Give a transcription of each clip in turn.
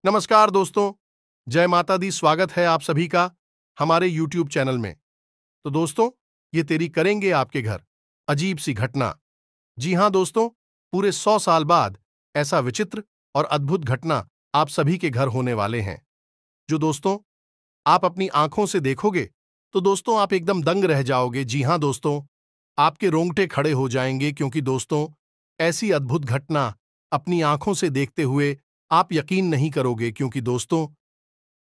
नमस्कार दोस्तों, जय माता दी। स्वागत है आप सभी का हमारे YouTube चैनल में। तो दोस्तों, ये तेरी करेंगे आपके घर, अजीब सी घटना। जी हां दोस्तों, पूरे 100 साल बाद ऐसा विचित्र और अद्भुत घटना आप सभी के घर होने वाले हैं, जो दोस्तों आप अपनी आंखों से देखोगे तो दोस्तों आप एकदम दंग रह जाओगे। जी हां दोस्तों, आपके रोंगटे खड़े हो जाएंगे, क्योंकि दोस्तों ऐसी अद्भुत घटना अपनी आंखों से देखते हुए आप यकीन नहीं करोगे, क्योंकि दोस्तों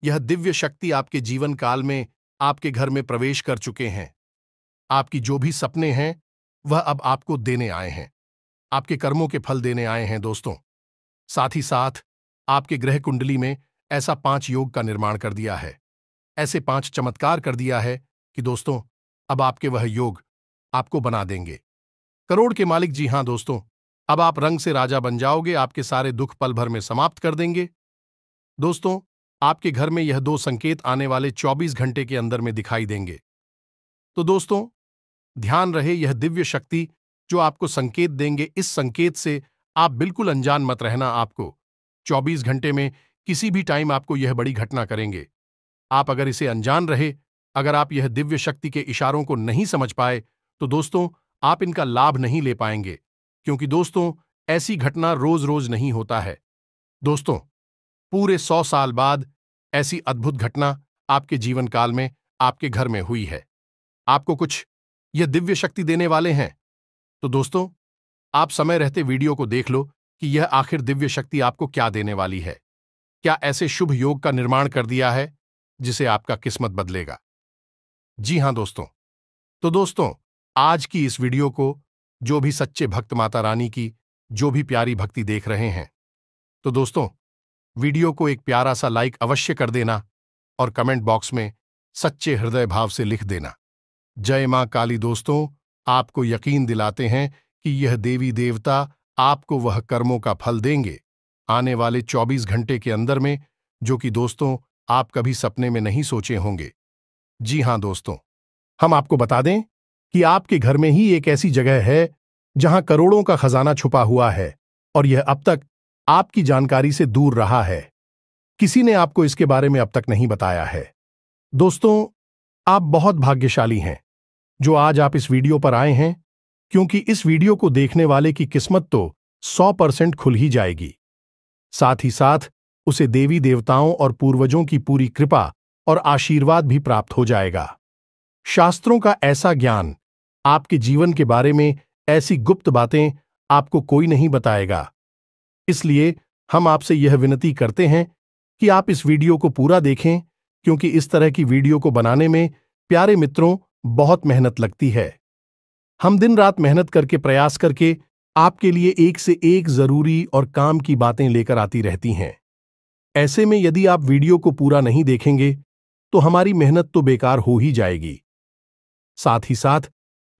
यह दिव्य शक्ति आपके जीवन काल में आपके घर में प्रवेश कर चुके हैं। आपकी जो भी सपने हैं वह अब आपको देने आए हैं, आपके कर्मों के फल देने आए हैं दोस्तों। साथ ही साथ आपके ग्रह कुंडली में ऐसा 5 योग का निर्माण कर दिया है, ऐसे 5 चमत्कार कर दिया है कि दोस्तों अब आपके वह योग आपको बना देंगे करोड़ के मालिक। जी हां दोस्तों, अब आप रंग से राजा बन जाओगे, आपके सारे दुख पल भर में समाप्त कर देंगे। दोस्तों आपके घर में यह 2 संकेत आने वाले 24 घंटे के अंदर में दिखाई देंगे। तो दोस्तों ध्यान रहे, यह दिव्य शक्ति जो आपको संकेत देंगे, इस संकेत से आप बिल्कुल अनजान मत रहना। आपको 24 घंटे में किसी भी टाइम आपको यह बड़ी घटना करेंगे। आप अगर इसे अनजान रहे, अगर आप यह दिव्य शक्ति के इशारों को नहीं समझ पाए, तो दोस्तों आप इनका लाभ नहीं ले पाएंगे, क्योंकि दोस्तों ऐसी घटना रोज रोज नहीं होता है। दोस्तों पूरे 100 साल बाद ऐसी अद्भुत घटना आपके जीवन काल में आपके घर में हुई है। आपको कुछ यह दिव्य शक्ति देने वाले हैं। तो दोस्तों आप समय रहते वीडियो को देख लो कि यह आखिर दिव्य शक्ति आपको क्या देने वाली है। क्या ऐसे शुभ योग का निर्माण कर दिया है जिसे आपका किस्मत बदलेगा। जी हां दोस्तों, तो दोस्तों आज की इस वीडियो को जो भी सच्चे भक्त माता रानी की जो भी प्यारी भक्ति देख रहे हैं, तो दोस्तों वीडियो को एक प्यारा सा लाइक अवश्य कर देना और कमेंट बॉक्स में सच्चे हृदय भाव से लिख देना, जय मां काली। दोस्तों आपको यकीन दिलाते हैं कि यह देवी देवता आपको वह कर्मों का फल देंगे आने वाले 24 घंटे के अंदर में, जो कि दोस्तों आप कभी सपने में नहीं सोचे होंगे। जी हां दोस्तों, हम आपको बता दें कि आपके घर में ही एक ऐसी जगह है जहां करोड़ों का खजाना छुपा हुआ है, और यह अब तक आपकी जानकारी से दूर रहा है। किसी ने आपको इसके बारे में अब तक नहीं बताया है। दोस्तों आप बहुत भाग्यशाली हैं जो आज आप इस वीडियो पर आए हैं, क्योंकि इस वीडियो को देखने वाले की किस्मत तो 100% खुल ही जाएगी। साथ ही साथ उसे देवी देवताओं और पूर्वजों की पूरी कृपा और आशीर्वाद भी प्राप्त हो जाएगा। शास्त्रों का ऐसा ज्ञान, आपके जीवन के बारे में ऐसी गुप्त बातें आपको कोई नहीं बताएगा। इसलिए हम आपसे यह विनती करते हैं कि आप इस वीडियो को पूरा देखें, क्योंकि इस तरह की वीडियो को बनाने में प्यारे मित्रों बहुत मेहनत लगती है। हम दिन रात मेहनत करके प्रयास करके आपके लिए एक से एक जरूरी और काम की बातें लेकर आती रहती हैं। ऐसे में यदि आप वीडियो को पूरा नहीं देखेंगे तो हमारी मेहनत तो बेकार हो ही जाएगी। साथ ही साथ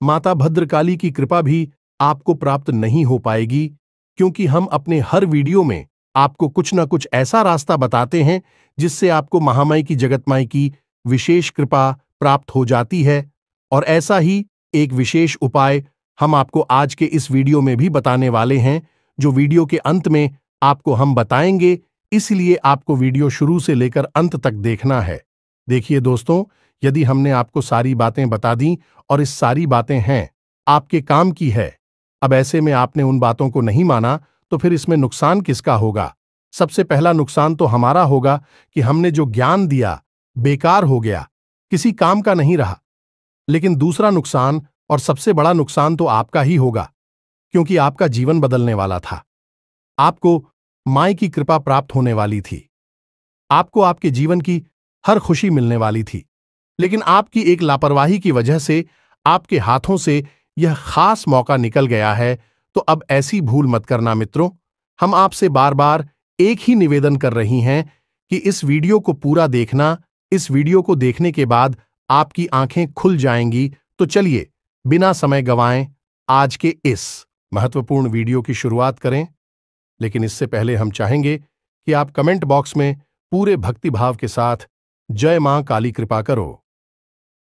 माता भद्रकाली की कृपा भी आपको प्राप्त नहीं हो पाएगी, क्योंकि हम अपने हर वीडियो में आपको कुछ न कुछ ऐसा रास्ता बताते हैं जिससे आपको महामाई की जगतमाई की विशेष कृपा प्राप्त हो जाती है। और ऐसा ही एक विशेष उपाय हम आपको आज के इस वीडियो में भी बताने वाले हैं, जो वीडियो के अंत में आपको हम बताएंगे। इसलिए आपको वीडियो शुरू से लेकर अंत तक देखना है। देखिए दोस्तों, यदि हमने आपको सारी बातें बता दी और इस सारी बातें हैं आपके काम की है, अब ऐसे में आपने उन बातों को नहीं माना, तो फिर इसमें नुकसान किसका होगा। सबसे पहला नुकसान तो हमारा होगा कि हमने जो ज्ञान दिया बेकार हो गया, किसी काम का नहीं रहा। लेकिन दूसरा नुकसान और सबसे बड़ा नुकसान तो आपका ही होगा, क्योंकि आपका जीवन बदलने वाला था। आपको माई की कृपा प्राप्त होने वाली थी, आपको आपके जीवन की हर खुशी मिलने वाली थी, लेकिन आपकी एक लापरवाही की वजह से आपके हाथों से यह खास मौका निकल गया है। तो अब ऐसी भूल मत करना मित्रों। हम आपसे बार बार एक ही निवेदन कर रही हैं कि इस वीडियो को पूरा देखना। इस वीडियो को देखने के बाद आपकी आंखें खुल जाएंगी। तो चलिए बिना समय गंवाएं आज के इस महत्वपूर्ण वीडियो की शुरुआत करें। लेकिन इससे पहले हम चाहेंगे कि आप कमेंट बॉक्स में पूरे भक्तिभाव के साथ जय मां काली कृपा करो।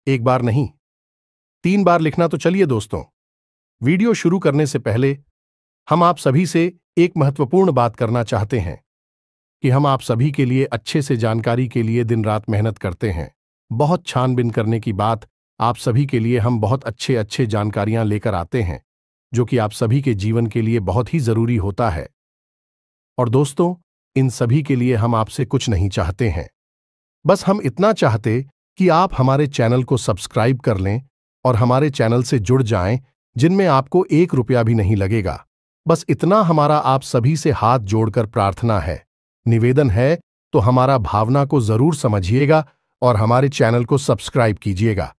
एक बार नहीं, 3 बार लिखना। तो चलिए दोस्तों, वीडियो शुरू करने से पहले हम आप सभी से एक महत्वपूर्ण बात करना चाहते हैं। कि हम आप सभी के लिए अच्छे से जानकारी के लिए दिन रात मेहनत करते हैं। बहुत छानबीन करने की बात, आप सभी के लिए हम बहुत अच्छे अच्छे जानकारियां लेकर आते हैं, जो कि आप सभी के जीवन के लिए बहुत ही जरूरी होता है। और दोस्तों, इन सभी के लिए हम आपसे कुछ नहीं चाहते हैं। बस हम इतना चाहते कि आप हमारे चैनल को सब्सक्राइब कर लें और हमारे चैनल से जुड़ जाएं, जिनमें आपको 1 रुपया भी नहीं लगेगा। बस इतना हमारा आप सभी से हाथ जोड़कर प्रार्थना है, निवेदन है, तो हमारा भावना को जरूर समझिएगा और हमारे चैनल को सब्सक्राइब कीजिएगा।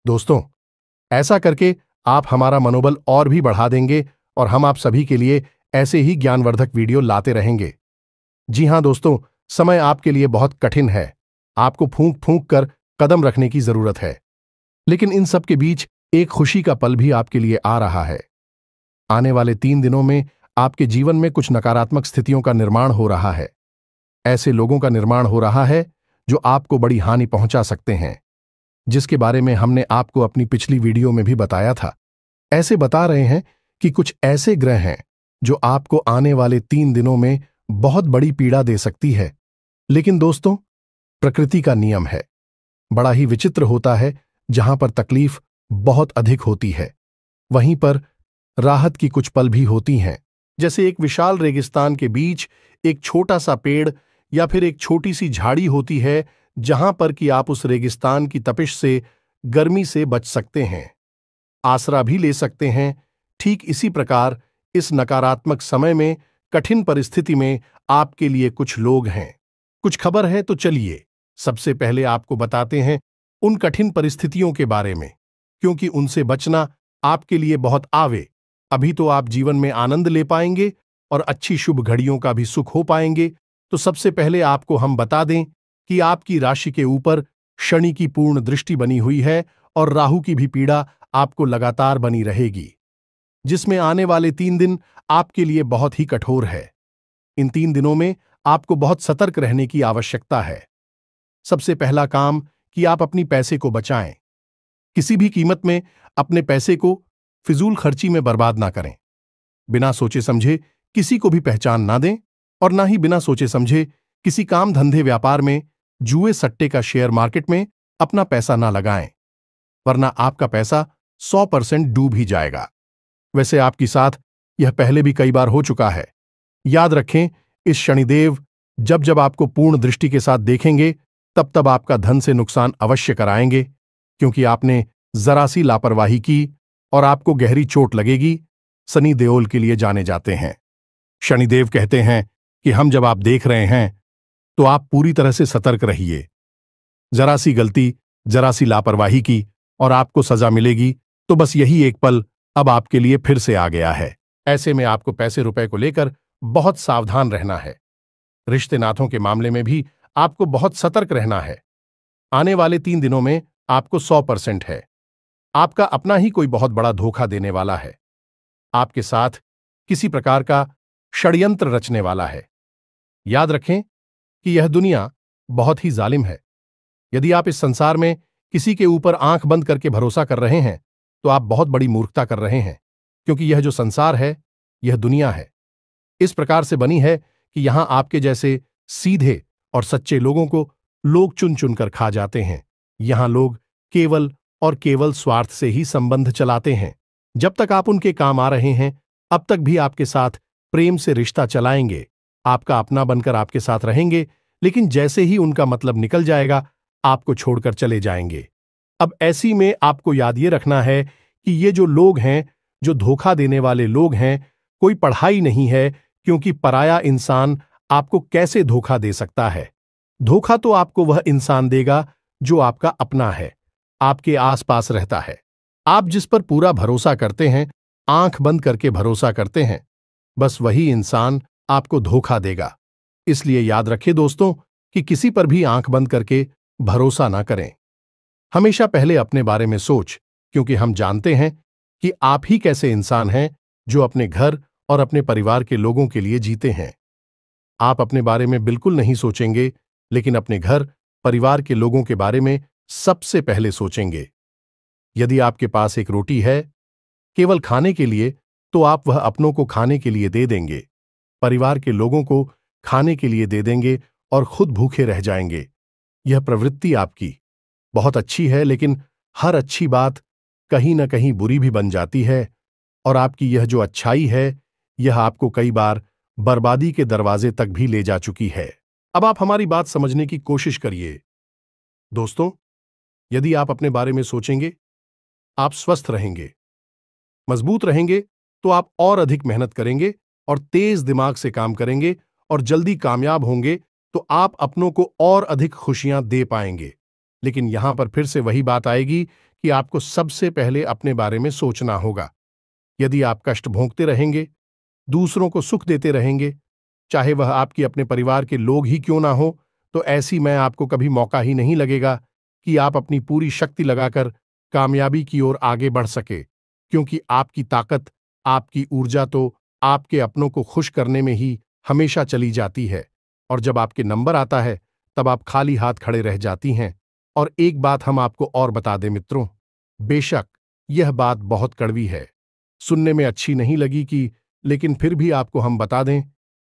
दोस्तों, ऐसा करके आप हमारा मनोबल और भी बढ़ा देंगे और हम आप सभी के लिए ऐसे ही ज्ञानवर्धक वीडियो लाते रहेंगे। जी हां दोस्तों, समय आपके लिए बहुत कठिन है। आपको फूंक फूंक कर कदम रखने की जरूरत है, लेकिन इन सब के बीच एक खुशी का पल भी आपके लिए आ रहा है। आने वाले 3 दिनों में आपके जीवन में कुछ नकारात्मक स्थितियों का निर्माण हो रहा है। ऐसे लोगों का निर्माण हो रहा है जो आपको बड़ी हानि पहुंचा सकते हैं, जिसके बारे में हमने आपको अपनी पिछली वीडियो में भी बताया था। ऐसे बता रहे हैं कि कुछ ऐसे ग्रह हैं जो आपको आने वाले 3 दिनों में बहुत बड़ी पीड़ा दे सकती है। लेकिन दोस्तों, प्रकृति का नियम है, बड़ा ही विचित्र होता है। जहां पर तकलीफ बहुत अधिक होती है, वहीं पर राहत की कुछ पल भी होती हैं। जैसे एक विशाल रेगिस्तान के बीच एक छोटा सा पेड़ या फिर एक छोटी सी झाड़ी होती है, जहां पर कि आप उस रेगिस्तान की तपिश से, गर्मी से बच सकते हैं, आसरा भी ले सकते हैं। ठीक इसी प्रकार इस नकारात्मक समय में, कठिन परिस्थिति में आपके लिए कुछ लोग हैं। कुछ खबर है, तो चलिए सबसे पहले आपको बताते हैं उन कठिन परिस्थितियों के बारे में, क्योंकि उनसे बचना आपके लिए बहुत आवे। अभी तो आप जीवन में आनंद ले पाएंगे और अच्छी शुभ घड़ियों का भी सुख हो पाएंगे। तो सबसे पहले आपको हम बता दें कि आपकी राशि के ऊपर शनि की पूर्ण दृष्टि बनी हुई है और राहु की भी पीड़ा आपको लगातार बनी रहेगी, जिसमें आने वाले 3 दिन आपके लिए बहुत ही कठोर है। इन 3 दिनों में आपको बहुत सतर्क रहने की आवश्यकता है। सबसे पहला काम कि आप अपनी पैसे को बचाएं। किसी भी कीमत में अपने पैसे को फिजूल खर्ची में बर्बाद ना करें। बिना सोचे समझे किसी को भी पहचान ना दें और ना ही बिना सोचे समझे किसी काम धंधे व्यापार में, जुए सट्टे का शेयर मार्केट में अपना पैसा ना लगाएं, वरना आपका पैसा 100% डूब ही जाएगा। वैसे आपके साथ यह पहले भी कई बार हो चुका है। याद रखें, इस शनिदेव जब जब आपको पूर्ण दृष्टि के साथ देखेंगे, तब तब आपका धन से नुकसान अवश्य कराएंगे, क्योंकि आपने जरा सी लापरवाही की और आपको गहरी चोट लगेगी। सनी देओल के लिए जाने जाते हैं। शनिदेव कहते हैं कि हम जब आप देख रहे हैं तो आप पूरी तरह से सतर्क रहिए। जरा सी गलती, जरा सी लापरवाही की और आपको सजा मिलेगी। तो बस यही एक पल अब आपके लिए फिर से आ गया है। ऐसे में आपको पैसे रुपए को लेकर बहुत सावधान रहना है। रिश्ते नातों के मामले में भी आपको बहुत सतर्क रहना है। आने वाले 3 दिनों में आपको 100% है। आपका अपना ही कोई बहुत बड़ा धोखा देने वाला है। आपके साथ किसी प्रकार का षड्यंत्र रचने वाला है। याद रखें कि यह दुनिया बहुत ही जालिम है। यदि आप इस संसार में किसी के ऊपर आंख बंद करके भरोसा कर रहे हैं, तो आप बहुत बड़ी मूर्खता कर रहे हैं, क्योंकि यह जो संसार है, यह दुनिया है, इस प्रकार से बनी है कि यहां आपके जैसे सीधे और सच्चे लोगों को लोग चुन चुनकर खा जाते हैं। यहां लोग केवल और केवल स्वार्थ से ही संबंध चलाते हैं। जब तक आप उनके काम आ रहे हैं, अब तक भी आपके साथ प्रेम से रिश्ता चलाएंगे, आपका अपना बनकर आपके साथ रहेंगे, लेकिन जैसे ही उनका मतलब निकल जाएगा, आपको छोड़कर चले जाएंगे। अब ऐसी में आपको याद ये रखना है कि ये जो लोग हैं, जो धोखा देने वाले लोग हैं, कोई पढ़ाई नहीं है, क्योंकि पराया इंसान आपको कैसे धोखा दे सकता है। धोखा तो आपको वह इंसान देगा जो आपका अपना है, आपके आसपास रहता है, आप जिस पर पूरा भरोसा करते हैं, आंख बंद करके भरोसा करते हैं, बस वही इंसान आपको धोखा देगा। इसलिए याद रखें दोस्तों कि किसी पर भी आंख बंद करके भरोसा ना करें। हमेशा पहले अपने बारे में सोच, क्योंकि हम जानते हैं कि आप ही कैसे इंसान हैं जो अपने घर और अपने परिवार के लोगों के लिए जीते हैं। आप अपने बारे में बिल्कुल नहीं सोचेंगे, लेकिन अपने घर परिवार के लोगों के बारे में सबसे पहले सोचेंगे। यदि आपके पास एक रोटी है केवल खाने के लिए, तो आप वह अपनों को खाने के लिए दे देंगे। परिवार के लोगों को खाने के लिए दे देंगे और खुद भूखे रह जाएंगे। यह प्रवृत्ति आपकी बहुत अच्छी है, लेकिन हर अच्छी बात कहीं न कहीं बुरी भी बन जाती है, और आपकी यह जो अच्छाई है, यह आपको कई बार बर्बादी के दरवाजे तक भी ले जा चुकी है। अब आप हमारी बात समझने की कोशिश करिए। दोस्तों, यदि आप अपने बारे में सोचेंगे, आप स्वस्थ रहेंगे, मजबूत रहेंगे, तो आप और अधिक मेहनत करेंगे और तेज दिमाग से काम करेंगे और जल्दी कामयाब होंगे, तो आप अपनों को और अधिक खुशियां दे पाएंगे। लेकिन यहां पर फिर से वही बात आएगी कि आपको सबसे पहले अपने बारे में सोचना होगा। यदि आप कष्ट भोगते रहेंगे, दूसरों को सुख देते रहेंगे, चाहे वह आपके अपने परिवार के लोग ही क्यों ना हो, तो ऐसी में आपको कभी मौका ही नहीं लगेगा कि आप अपनी पूरी शक्ति लगाकर कामयाबी की ओर आगे बढ़ सके, क्योंकि आपकी ताकत, आपकी ऊर्जा तो आपके अपनों को खुश करने में ही हमेशा चली जाती है। और जब आपके नंबर आता है, तब आप खाली हाथ खड़े रह जाती हैं। और एक बात हम आपको और बता दें मित्रों, बेशक यह बात बहुत कड़वी है, सुनने में अच्छी नहीं लगी कि, लेकिन फिर भी आपको हम बता दें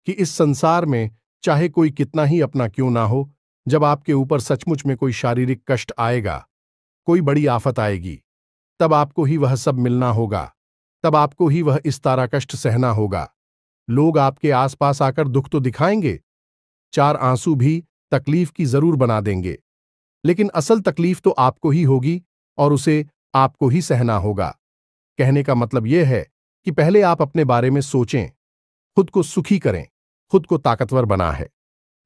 कि इस संसार में चाहे कोई कितना ही अपना क्यों ना हो, जब आपके ऊपर सचमुच में कोई शारीरिक कष्ट आएगा, कोई बड़ी आफत आएगी, तब आपको ही वह सब मिलना होगा, तब आपको ही वह इस तारा कष्ट सहना होगा। लोग आपके आसपास आकर दुख तो दिखाएंगे, चार आंसू भी तकलीफ की जरूर बना देंगे, लेकिन असल तकलीफ तो आपको ही होगी और उसे आपको ही सहना होगा। कहने का मतलब यह है कि पहले आप अपने बारे में सोचें, खुद को सुखी करें, खुद को ताकतवर बना है,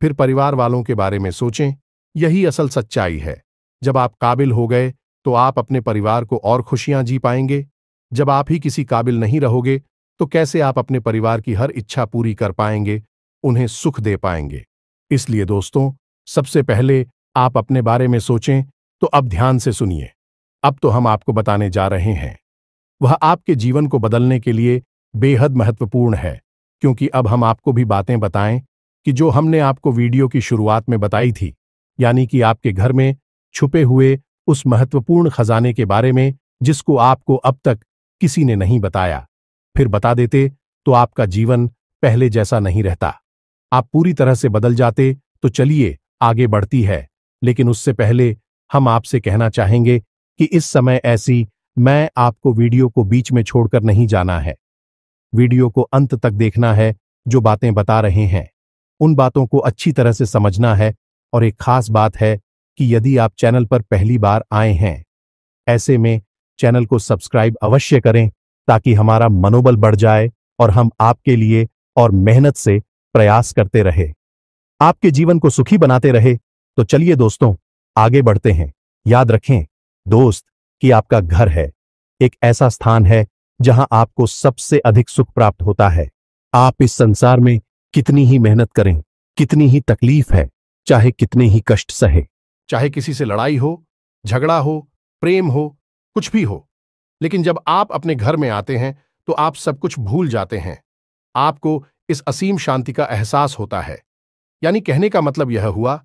फिर परिवार वालों के बारे में सोचें। यही असल सच्चाई है। जब आप काबिल हो गए, तो आप अपने परिवार को और खुशियां जी पाएंगे। जब आप ही किसी काबिल नहीं रहोगे, तो कैसे आप अपने परिवार की हर इच्छा पूरी कर पाएंगे, उन्हें सुख दे पाएंगे। इसलिए दोस्तों, सबसे पहले आप अपने बारे में सोचें। तो अब ध्यान से सुनिए। अब तो हम आपको बताने जा रहे हैं, वह आपके जीवन को बदलने के लिए बेहद महत्वपूर्ण है, क्योंकि अब हम आपको भी बातें बताएं कि जो हमने आपको वीडियो की शुरुआत में बताई थी, यानी कि आपके घर में छुपे हुए उस महत्वपूर्ण खजाने के बारे में, जिसको आपको अब तक किसी ने नहीं बताया। फिर बता देते तो आपका जीवन पहले जैसा नहीं रहता, आप पूरी तरह से बदल जाते। तो चलिए आगे बढ़ती है, लेकिन उससे पहले हम आपसे कहना चाहेंगे कि इस समय ऐसी मैं आपको वीडियो को बीच में छोड़कर नहीं जाना है। वीडियो को अंत तक देखना है। जो बातें बता रहे हैं, उन बातों को अच्छी तरह से समझना है। और एक खास बात है कि यदि आप चैनल पर पहली बार आए हैं, ऐसे में चैनल को सब्सक्राइब अवश्य करें, ताकि हमारा मनोबल बढ़ जाए और हम आपके लिए और मेहनत से प्रयास करते रहे, आपके जीवन को सुखी बनाते रहे। तो चलिए दोस्तों, आगे बढ़ते हैं। याद रखें दोस्त कि आपका घर है एक ऐसा स्थान है जहां आपको सबसे अधिक सुख प्राप्त होता है। आप इस संसार में कितनी ही मेहनत करें, कितनी ही तकलीफ है, चाहे कितने ही कष्ट सहे, चाहे किसी से लड़ाई हो, झगड़ा हो, प्रेम हो, कुछ भी हो, लेकिन जब आप अपने घर में आते हैं, तो आप सब कुछ भूल जाते हैं। आपको इस असीम शांति का एहसास होता है। यानी कहने का मतलब यह हुआ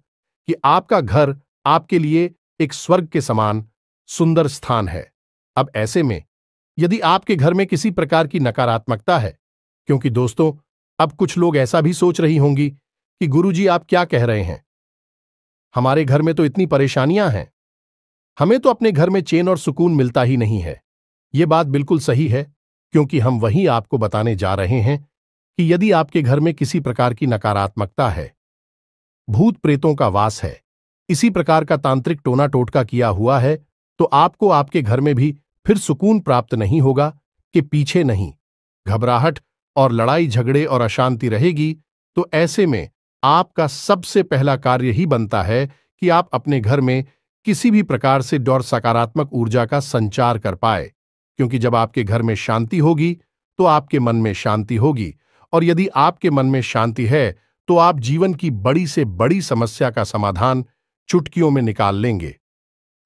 कि आपका घर आपके लिए एक स्वर्ग के समान सुंदर स्थान है। अब ऐसे में यदि आपके घर में किसी प्रकार की नकारात्मकता है, क्योंकि दोस्तों, अब कुछ लोग ऐसा भी सोच रही होंगी कि गुरुजी आप क्या कह रहे हैं, हमारे घर में तो इतनी परेशानियां हैं, हमें तो अपने घर में चैन और सुकून मिलता ही नहीं है। यह बात बिल्कुल सही है, क्योंकि हम वही आपको बताने जा रहे हैं कि यदि आपके घर में किसी प्रकार की नकारात्मकता है, भूत प्रेतों का वास है, इसी प्रकार का तांत्रिक टोना टोटका किया हुआ है, तो आपको आपके घर में भी फिर सुकून प्राप्त नहीं होगा कि पीछे नहीं, घबराहट और लड़ाई झगड़े और अशांति रहेगी। तो ऐसे में आपका सबसे पहला कार्य ही बनता है कि आप अपने घर में किसी भी प्रकार से और सकारात्मक ऊर्जा का संचार कर पाए, क्योंकि जब आपके घर में शांति होगी, तो आपके मन में शांति होगी, और यदि आपके मन में शांति है, तो आप जीवन की बड़ी से बड़ी समस्या का समाधान चुटकियों में निकाल लेंगे।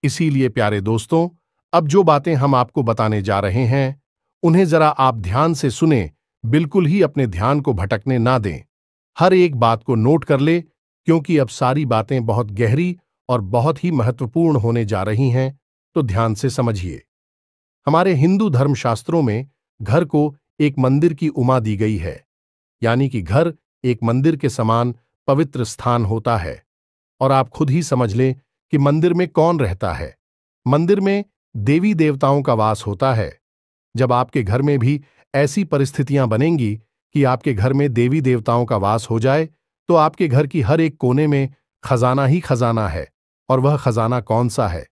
इसीलिए प्यारे दोस्तों, अब जो बातें हम आपको बताने जा रहे हैं, उन्हें जरा आप ध्यान से सुने, बिल्कुल ही अपने ध्यान को भटकने ना दें। हर एक बात को नोट कर ले, क्योंकि अब सारी बातें बहुत गहरी और बहुत ही महत्वपूर्ण होने जा रही हैं। तो ध्यान से समझिए। हमारे हिंदू धर्मशास्त्रों में घर को एक मंदिर की उपमा दी गई है, यानी कि घर एक मंदिर के समान पवित्र स्थान होता है। और आप खुद ही समझ लें कि मंदिर में कौन रहता है। मंदिर में देवी देवताओं का वास होता है। जब आपके घर में भी ऐसी परिस्थितियां बनेंगी कि आपके घर में देवी देवताओं का वास हो जाए, तो आपके घर की हर एक कोने में खजाना ही खजाना है। और वह खजाना कौन सा है?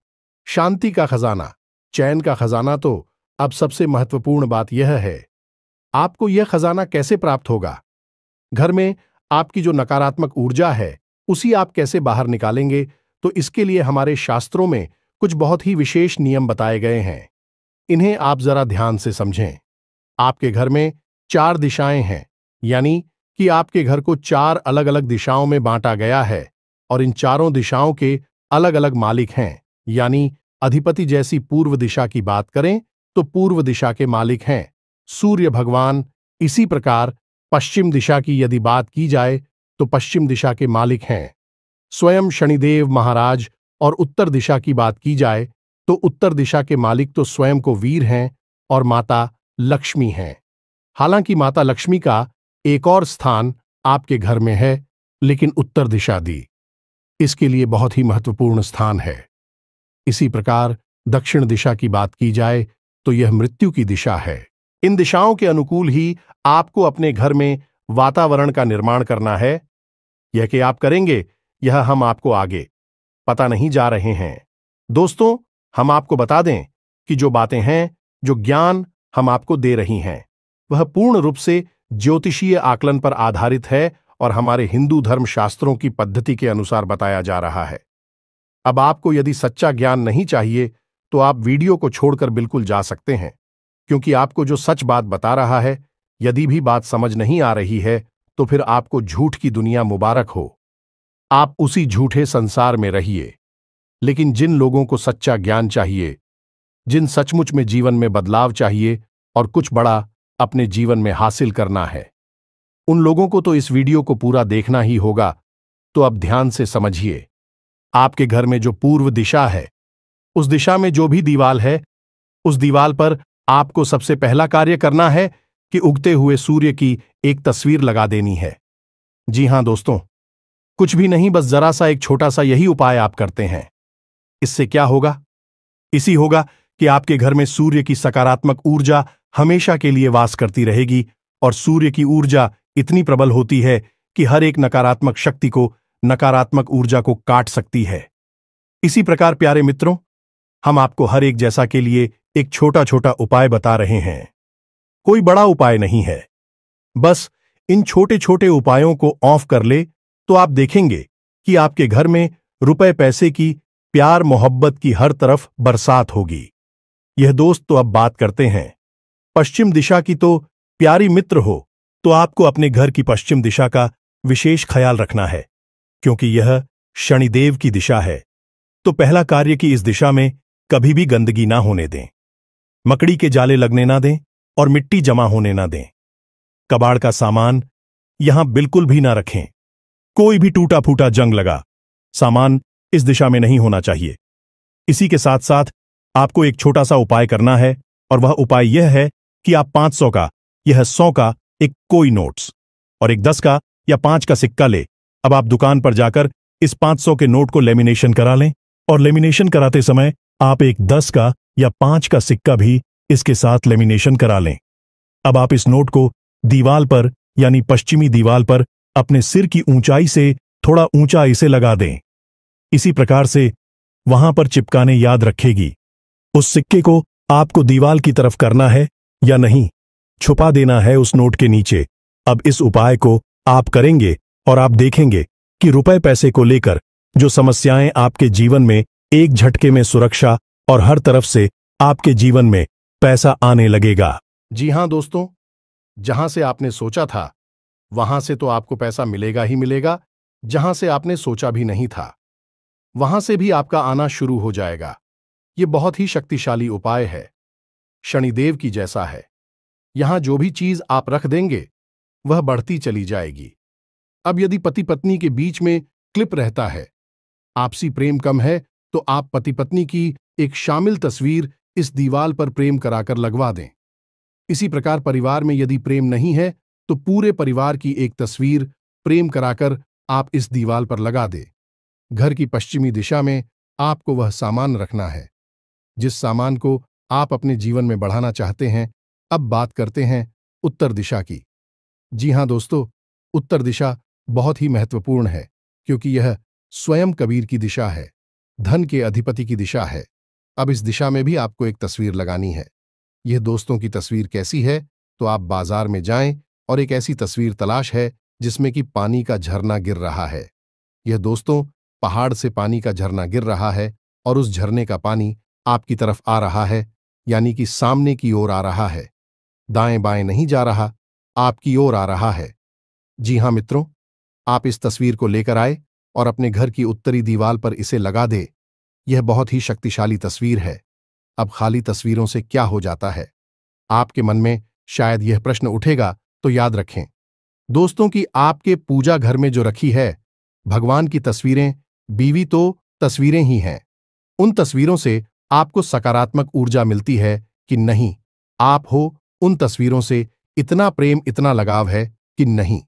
शांति का खजाना, चैन का खजाना। तो अब सबसे महत्वपूर्ण बात यह है, आपको यह खजाना कैसे प्राप्त होगा? घर में आपकी जो नकारात्मक ऊर्जा है, उसी आप कैसे बाहर निकालेंगे? तो इसके लिए हमारे शास्त्रों में कुछ बहुत ही विशेष नियम बताए गए हैं। इन्हें आप जरा ध्यान से समझें। आपके घर में 4 दिशाएं हैं, यानी कि आपके घर को 4 अलग अलग दिशाओं में बांटा गया है। और इन चारों दिशाओं के अलग अलग मालिक हैं। यानी अधिपति जैसी पूर्व दिशा की बात करें तो पूर्व दिशा के मालिक हैं सूर्य भगवान। इसी प्रकार पश्चिम दिशा की यदि बात की जाए तो पश्चिम दिशा के मालिक हैं स्वयं शनिदेव महाराज। और उत्तर दिशा की बात की जाए तो उत्तर दिशा के मालिक तो स्वयं को वीर हैं और माता लक्ष्मी हैं। हालांकि माता लक्ष्मी का एक और स्थान आपके घर में है, लेकिन उत्तर दिशा दी इसके लिए बहुत ही महत्वपूर्ण स्थान है। इसी प्रकार दक्षिण दिशा की बात की जाए तो यह मृत्यु की दिशा है। इन दिशाओं के अनुकूल ही आपको अपने घर में वातावरण का निर्माण करना है। यह कि आप करेंगे, यह हम आपको आगे पता नहीं जा रहे हैं। दोस्तों, हम आपको बता दें कि जो बातें हैं, जो ज्ञान हम आपको दे रही हैं, वह पूर्ण रूप से ज्योतिषीय आकलन पर आधारित है और हमारे हिंदू धर्म शास्त्रों की पद्धति के अनुसार बताया जा रहा है। अब आपको यदि सच्चा ज्ञान नहीं चाहिए तो आप वीडियो को छोड़कर बिल्कुल जा सकते हैं, क्योंकि आपको जो सच बात बता रहा है, यदि भी बात समझ नहीं आ रही है तो फिर आपको झूठ की दुनिया मुबारक हो। आप उसी झूठे संसार में रहिए। लेकिन जिन लोगों को सच्चा ज्ञान चाहिए, जिन सचमुच में जीवन में बदलाव चाहिए और कुछ बड़ा अपने जीवन में हासिल करना है, उन लोगों को तो इस वीडियो को पूरा देखना ही होगा। तो अब ध्यान से समझिए। आपके घर में जो पूर्व दिशा है, उस दिशा में जो भी दीवाल है, उस दीवाल पर आपको सबसे पहला कार्य करना है कि उगते हुए सूर्य की एक तस्वीर लगा देनी है। जी हां दोस्तों, कुछ भी नहीं, बस जरा सा एक छोटा सा यही उपाय आप करते हैं। इससे क्या होगा? इसी होगा कि आपके घर में सूर्य की सकारात्मक ऊर्जा हमेशा के लिए वास करती रहेगी। और सूर्य की ऊर्जा इतनी प्रबल होती है कि हर एक नकारात्मक शक्ति को, नकारात्मक ऊर्जा को काट सकती है। इसी प्रकार प्यारे मित्रों, हम आपको हर एक जैसा के लिए एक छोटा छोटा उपाय बता रहे हैं। कोई बड़ा उपाय नहीं है। बस इन छोटे छोटे उपायों को ऑफ कर ले तो आप देखेंगे कि आपके घर में रुपए पैसे की, प्यार मोहब्बत की हर तरफ बरसात होगी। यह दोस्त तो अब बात करते हैं पश्चिम दिशा की। तो प्यारी मित्र हो, तो आपको अपने घर की पश्चिम दिशा का विशेष ख्याल रखना है, क्योंकि यह शनिदेव की दिशा है। तो पहला कार्य कि इस दिशा में कभी भी गंदगी ना होने दें, मकड़ी के जाले लगने ना दें और मिट्टी जमा होने ना दें। कबाड़ का सामान यहां बिल्कुल भी ना रखें। कोई भी टूटा फूटा जंग लगा सामान इस दिशा में नहीं होना चाहिए। इसी के साथ साथ आपको एक छोटा सा उपाय करना है, और वह उपाय यह है कि आप 500 का, यह 100 का एक कोई नोट्स और एक 10 का या 5 का सिक्का ले। अब आप दुकान पर जाकर इस 500 के नोट को लेमिनेशन करा लें, और लेमिनेशन कराते समय आप एक 10 का या 5 का सिक्का भी इसके साथ लेमिनेशन करा लें। अब आप इस नोट को दीवाल पर, यानी पश्चिमी दीवाल पर अपने सिर की ऊंचाई से थोड़ा ऊंचा इसे लगा दें। इसी प्रकार से वहां पर चिपकाने याद रखेगी। उस सिक्के को आपको दीवाल की तरफ करना है या नहीं, छुपा देना है उस नोट के नीचे। अब इस उपाय को आप करेंगे और आप देखेंगे कि रुपए पैसे को लेकर जो समस्याएं आपके जीवन में एक झटके में सुरक्षा और हर तरफ से आपके जीवन में पैसा आने लगेगा। जी हां दोस्तों, जहां से आपने सोचा था वहां से तो आपको पैसा मिलेगा ही मिलेगा, जहां से आपने सोचा भी नहीं था वहां से भी आपका आना शुरू हो जाएगा। यह बहुत ही शक्तिशाली उपाय है, शनिदेव की जैसा है। यहां जो भी चीज आप रख देंगे वह बढ़ती चली जाएगी। अब यदि पति पत्नी के बीच में क्लिप रहता है, आपसी प्रेम कम है, तो आप पति पत्नी की एक शामिल तस्वीर इस दीवाल पर प्रेम कराकर लगवा दें। इसी प्रकार परिवार में यदि प्रेम नहीं है तो पूरे परिवार की एक तस्वीर प्रेम कराकर आप इस दीवार पर लगा दे। घर की पश्चिमी दिशा में आपको वह सामान रखना है जिस सामान को आप अपने जीवन में बढ़ाना चाहते हैं। अब बात करते हैं उत्तर दिशा की। जी हां दोस्तों, उत्तर दिशा बहुत ही महत्वपूर्ण है क्योंकि यह स्वयं कबीर की दिशा है, धन के अधिपति की दिशा है। अब इस दिशा में भी आपको एक तस्वीर लगानी है। यह दोस्तों की तस्वीर कैसी है, तो आप बाजार में जाएं और एक ऐसी तस्वीर तलाश है जिसमें कि पानी का झरना गिर रहा है। यह दोस्तों पहाड़ से पानी का झरना गिर रहा है और उस झरने का पानी आपकी तरफ आ रहा है, यानी कि सामने की ओर आ रहा है, दाएं बाएं नहीं जा रहा, आपकी ओर आ रहा है। जी हां मित्रों, आप इस तस्वीर को लेकर आए और अपने घर की उत्तरी दीवार पर इसे लगा दे। यह बहुत ही शक्तिशाली तस्वीर है। अब खाली तस्वीरों से क्या हो जाता है, आपके मन में शायद यह प्रश्न उठेगा, तो याद रखें दोस्तों कि आपके पूजा घर में जो रखी है भगवान की तस्वीरें, बीवी तो तस्वीरें ही हैं। उन तस्वीरों से आपको सकारात्मक ऊर्जा मिलती है कि नहीं, आप हो उन तस्वीरों से इतना प्रेम, इतना लगाव है कि नहीं,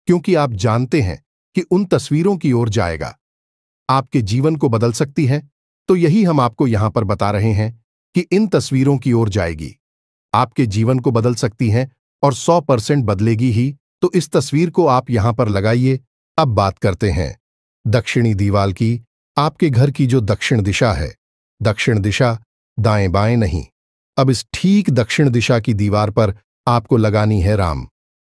क्योंकि आप जानते हैं कि उन तस्वीरों की ओर जाएगा, आपके जीवन को बदल सकती है। तो यही हम आपको यहां पर बता रहे हैं कि इन तस्वीरों की ओर जाएगी, आपके जीवन को बदल सकती हैं और 100% बदलेगी ही। तो इस तस्वीर को आप यहां पर लगाइए। अब बात करते हैं दक्षिणी दीवार की। आपके घर की जो दक्षिण दिशा है, दक्षिण दिशा दाएं बाएं नहीं, अब इस ठीक दक्षिण दिशा की दीवार पर आपको लगानी है राम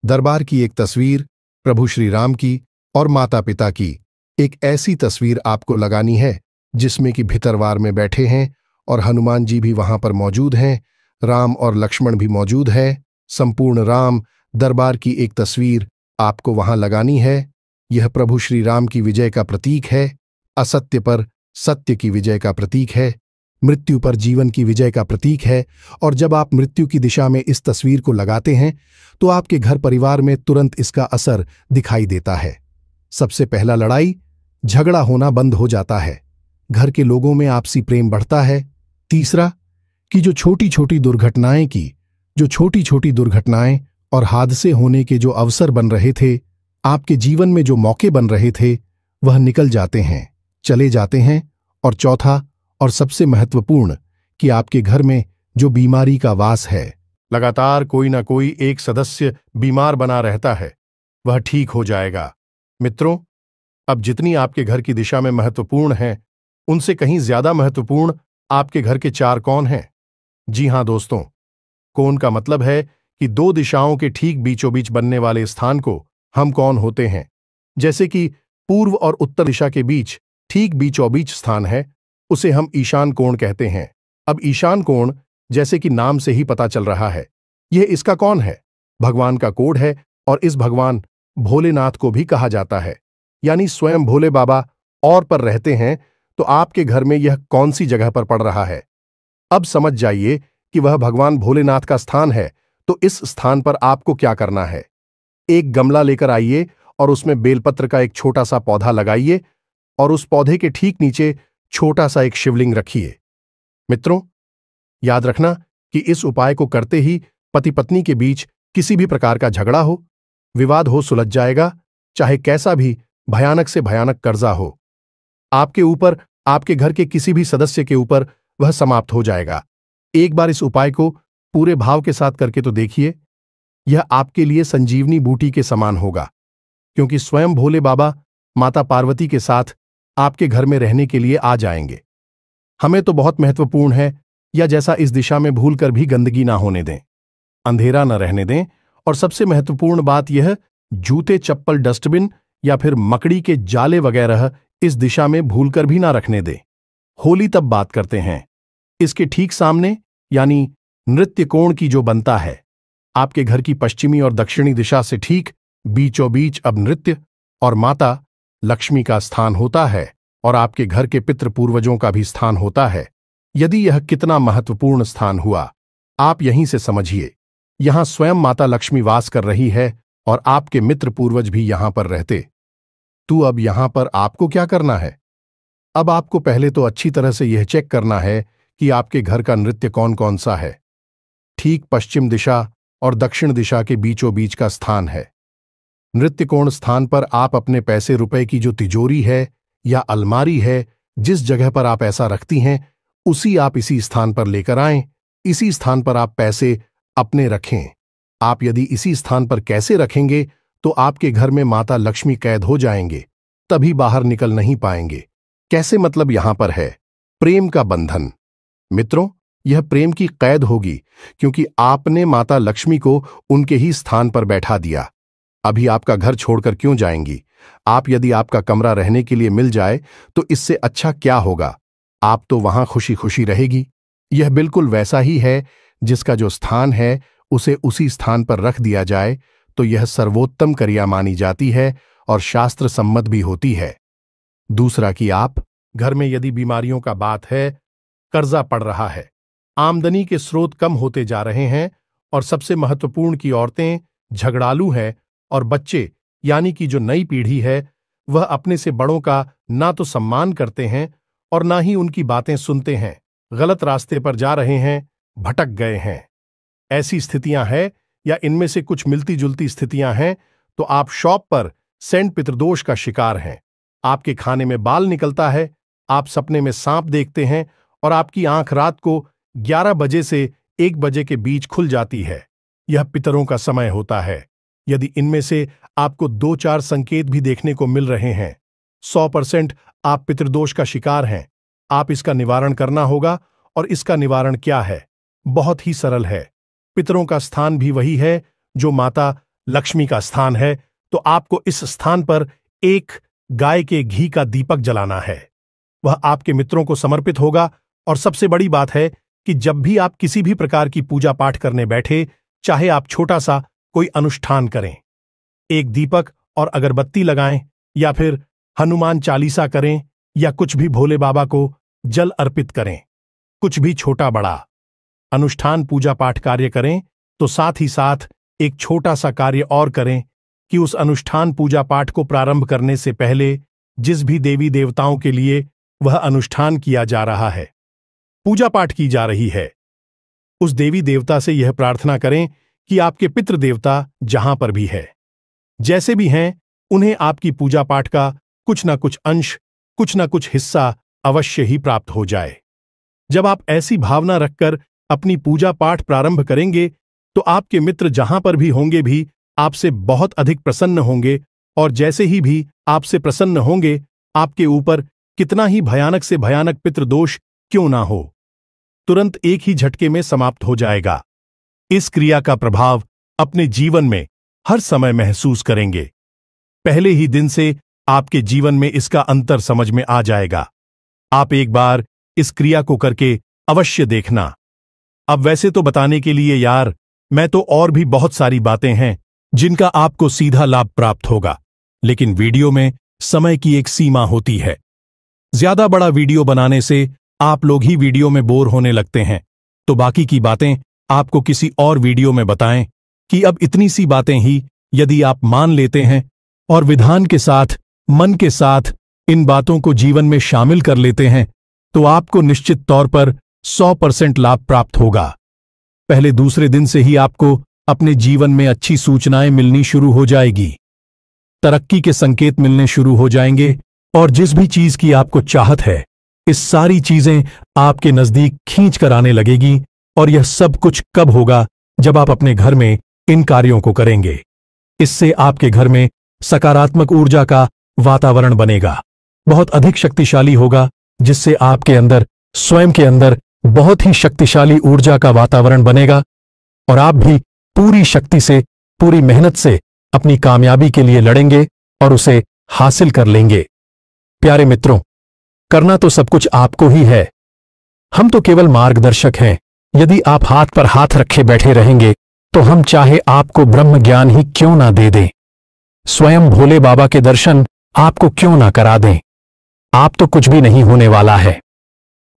दरबार की एक तस्वीर, प्रभु श्री राम की और माता पिता की एक ऐसी तस्वीर आपको लगानी है जिसमें कि भितरवार में बैठे हैं और हनुमान जी भी वहां पर मौजूद हैं, राम और लक्ष्मण भी मौजूद है। संपूर्ण राम दरबार की एक तस्वीर आपको वहां लगानी है। यह प्रभु श्री राम की विजय का प्रतीक है, असत्य पर सत्य की विजय का प्रतीक है, मृत्यु पर जीवन की विजय का प्रतीक है। और जब आप मृत्यु की दिशा में इस तस्वीर को लगाते हैं तो आपके घर परिवार में तुरंत इसका असर दिखाई देता है। सबसे पहला, लड़ाई झगड़ा होना बंद हो जाता है, घर के लोगों में आपसी प्रेम बढ़ता है। तीसरा, कि जो छोटी छोटी दुर्घटनाएं और हादसे होने के जो अवसर बन रहे थे, आपके जीवन में जो मौके बन रहे थे, वह निकल जाते हैं, चले जाते हैं। और चौथा और सबसे महत्वपूर्ण, कि आपके घर में जो बीमारी का वास है, लगातार कोई ना कोई एक सदस्य बीमार बना रहता है, वह ठीक हो जाएगा। मित्रों, अब जितनी आपके घर की दिशा में महत्वपूर्ण है, उनसे कहीं ज्यादा महत्वपूर्ण आपके घर के 4 कोण हैं। जी हां दोस्तों, कोण का मतलब है कि 2 दिशाओं के ठीक बीचों बीच बनने वाले स्थान को हम कोण होते हैं। जैसे कि पूर्व और उत्तर दिशा के बीच ठीक बीचों बीच स्थान है, उसे हम ईशान कोण कहते हैं। अब ईशान कोण, जैसे कि नाम से ही पता चल रहा है, यह इसका कौन है, भगवान का कोड है। और इस भगवान भोलेनाथ को भी कहा जाता है, यानी स्वयं भोले बाबा और पर रहते हैं। तो आपके घर में यह कौन सी जगह पर पड़ रहा है, अब समझ जाइए कि वह भगवान भोलेनाथ का स्थान है। तो इस स्थान पर आपको क्या करना है, एक गमला लेकर आइए और उसमें बेलपत्र का एक छोटा सा पौधा लगाइए और उस पौधे के ठीक नीचे छोटा सा एक शिवलिंग रखिए। मित्रों, याद रखना कि इस उपाय को करते ही पति पत्नी के बीच किसी भी प्रकार का झगड़ा हो, विवाद हो, सुलझ जाएगा। चाहे कैसा भी भयानक से भयानक कर्जा हो आपके ऊपर, आपके घर के किसी भी सदस्य के ऊपर, वह समाप्त हो जाएगा। एक बार इस उपाय को पूरे भाव के साथ करके तो देखिए, यह आपके लिए संजीवनी बूटी के समान होगा, क्योंकि स्वयं भोले बाबा माता पार्वती के साथ आपके घर में रहने के लिए आ जाएंगे। हमें तो बहुत महत्वपूर्ण है, या जैसा इस दिशा में भूलकर भी गंदगी ना होने दें, अंधेरा न रहने दें। और सबसे महत्वपूर्ण बात यह, जूते, चप्पल, डस्टबिन या फिर मकड़ी के जाले वगैरह इस दिशा में भूलकर भी ना रखने दें। होली तब बात करते हैं, इसके ठीक सामने यानी नृत्य कोण की जो बनता है, आपके घर की पश्चिमी और दक्षिणी दिशा से ठीक बीचों बीच अब नृत्य और माता लक्ष्मी का स्थान होता है और आपके घर के पितृ पूर्वजों का भी स्थान होता है। यदि यह कितना महत्वपूर्ण स्थान हुआ, आप यहीं से समझिए, यहां स्वयं माता लक्ष्मी वास कर रही है और आपके मित्र पूर्वज भी यहां पर रहते। तो अब यहां पर आपको क्या करना है, अब आपको पहले तो अच्छी तरह से यह चेक करना है कि आपके घर का नृत्य कौन कौन सा है। ठीक पश्चिम दिशा और दक्षिण दिशा के बीचों बीच का स्थान है। नृत्यकोण स्थान पर आप अपने पैसे रुपए की जो तिजोरी है या अलमारी है, जिस जगह पर आप ऐसा रखती हैं, उसी आप इसी स्थान पर लेकर आएं। इसी स्थान पर आप पैसे अपने रखें। आप यदि इसी स्थान पर कैसे रखेंगे तो आपके घर में माता लक्ष्मी कैद हो जाएंगे, तभी बाहर निकल नहीं पाएंगे। कैसे मतलब यहां पर है प्रेम का बंधन। मित्रों, यह प्रेम की कैद होगी क्योंकि आपने माता लक्ष्मी को उनके ही स्थान पर बैठा दिया। अभी आपका घर छोड़कर क्यों जाएंगी? आप यदि आपका कमरा रहने के लिए मिल जाए तो इससे अच्छा क्या होगा? आप तो वहां खुशी खुशी रहेगी। यह बिल्कुल वैसा ही है, जिसका जो स्थान है उसे उसी स्थान पर रख दिया जाए तो यह सर्वोत्तम क्रिया मानी जाती है और शास्त्र सम्मत भी होती है। दूसरा कि आप घर में यदि बीमारियों का बात है, कर्जा पड़ रहा है, आमदनी के स्रोत कम होते जा रहे हैं और सबसे महत्वपूर्ण कि औरतें झगड़ालू हैं और बच्चे यानी कि जो नई पीढ़ी है वह अपने से बड़ों का ना तो सम्मान करते हैं और ना ही उनकी बातें सुनते हैं, गलत रास्ते पर जा रहे हैं, भटक गए हैं। ऐसी स्थितियां हैं या इनमें से कुछ मिलती जुलती स्थितियां हैं तो आप शॉप पर सेंट पितृदोष का शिकार हैं। आपके खाने में बाल निकलता है, आप सपने में सांप देखते हैं और आपकी आंख रात को 11 बजे से 1 बजे के बीच खुल जाती है। यह पितरों का समय होता है। यदि इनमें से आपको 2-4 संकेत भी देखने को मिल रहे हैं, 100% आप पितृदोष का शिकार हैं। आप इसका निवारण करना होगा। और इसका निवारण क्या है? बहुत ही सरल है। पितरों का स्थान भी वही है जो माता लक्ष्मी का स्थान है, तो आपको इस स्थान पर एक गाय के घी का दीपक जलाना है। वह आपके मित्रों को समर्पित होगा। और सबसे बड़ी बात है कि जब भी आप किसी भी प्रकार की पूजा पाठ करने बैठे, चाहे आप छोटा सा कोई अनुष्ठान करें, एक दीपक और अगरबत्ती लगाएं या फिर हनुमान चालीसा करें या कुछ भी भोले बाबा को जल अर्पित करें, कुछ भी छोटा बड़ा अनुष्ठान पूजा पाठ कार्य करें, तो साथ ही साथ एक छोटा सा कार्य और करें कि उस अनुष्ठान पूजा पाठ को प्रारंभ करने से पहले जिस भी देवी देवताओं के लिए वह अनुष्ठान किया जा रहा है, पूजा पाठ की जा रही है, उस देवी देवता से यह प्रार्थना करें कि आपके पितृ देवता जहां पर भी है, जैसे भी हैं, उन्हें आपकी पूजा पाठ का कुछ ना कुछ अंश, कुछ ना कुछ हिस्सा अवश्य ही प्राप्त हो जाए। जब आप ऐसी भावना रखकर अपनी पूजा पाठ प्रारंभ करेंगे तो आपके मित्र जहां पर भी होंगे भी आपसे बहुत अधिक प्रसन्न होंगे और जैसे ही भी आपसे प्रसन्न होंगे, आपके ऊपर कितना ही भयानक से भयानक पितृदोष क्यों ना हो, तुरंत एक ही झटके में समाप्त हो जाएगा। इस क्रिया का प्रभाव अपने जीवन में हर समय महसूस करेंगे। पहले ही दिन से आपके जीवन में इसका अंतर समझ में आ जाएगा। आप एक बार इस क्रिया को करके अवश्य देखना। अब वैसे तो बताने के लिए यार, मैं तो और भी बहुत सारी बातें हैं जिनका आपको सीधा लाभ प्राप्त होगा, लेकिन वीडियो में समय की एक सीमा होती है। ज्यादा बड़ा वीडियो बनाने से आप लोग ही वीडियो में बोर होने लगते हैं, तो बाकी की बातें आपको किसी और वीडियो में बताएं कि अब इतनी सी बातें ही यदि आप मान लेते हैं और विधान के साथ, मन के साथ इन बातों को जीवन में शामिल कर लेते हैं, तो आपको निश्चित तौर पर 100% लाभ प्राप्त होगा। पहले दूसरे दिन से ही आपको अपने जीवन में अच्छी सूचनाएं मिलनी शुरू हो जाएगी, तरक्की के संकेत मिलने शुरू हो जाएंगे और जिस भी चीज की आपको चाहत है, इस सारी चीजें आपके नजदीक खींच कर आने लगेगी। और यह सब कुछ कब होगा? जब आप अपने घर में इन कार्यों को करेंगे। इससे आपके घर में सकारात्मक ऊर्जा का वातावरण बनेगा, बहुत अधिक शक्तिशाली होगा, जिससे आपके अंदर, स्वयं के अंदर बहुत ही शक्तिशाली ऊर्जा का वातावरण बनेगा और आप भी पूरी शक्ति से, पूरी मेहनत से अपनी कामयाबी के लिए लड़ेंगे और उसे हासिल कर लेंगे। प्यारे मित्रों, करना तो सब कुछ आपको ही है, हम तो केवल मार्गदर्शक हैं। यदि आप हाथ पर हाथ रखे बैठे रहेंगे तो हम चाहे आपको ब्रह्म ज्ञान ही क्यों ना दे दें, स्वयं भोले बाबा के दर्शन आपको क्यों ना करा दें, आप तो कुछ भी नहीं होने वाला है,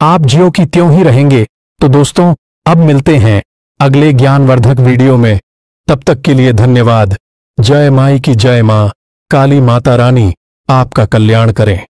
आप ज्यों की त्यों ही रहेंगे। तो दोस्तों, अब मिलते हैं अगले ज्ञानवर्धक वीडियो में। तब तक के लिए धन्यवाद। जय माई की जय मां, काली माता रानी आपका कल्याण करें।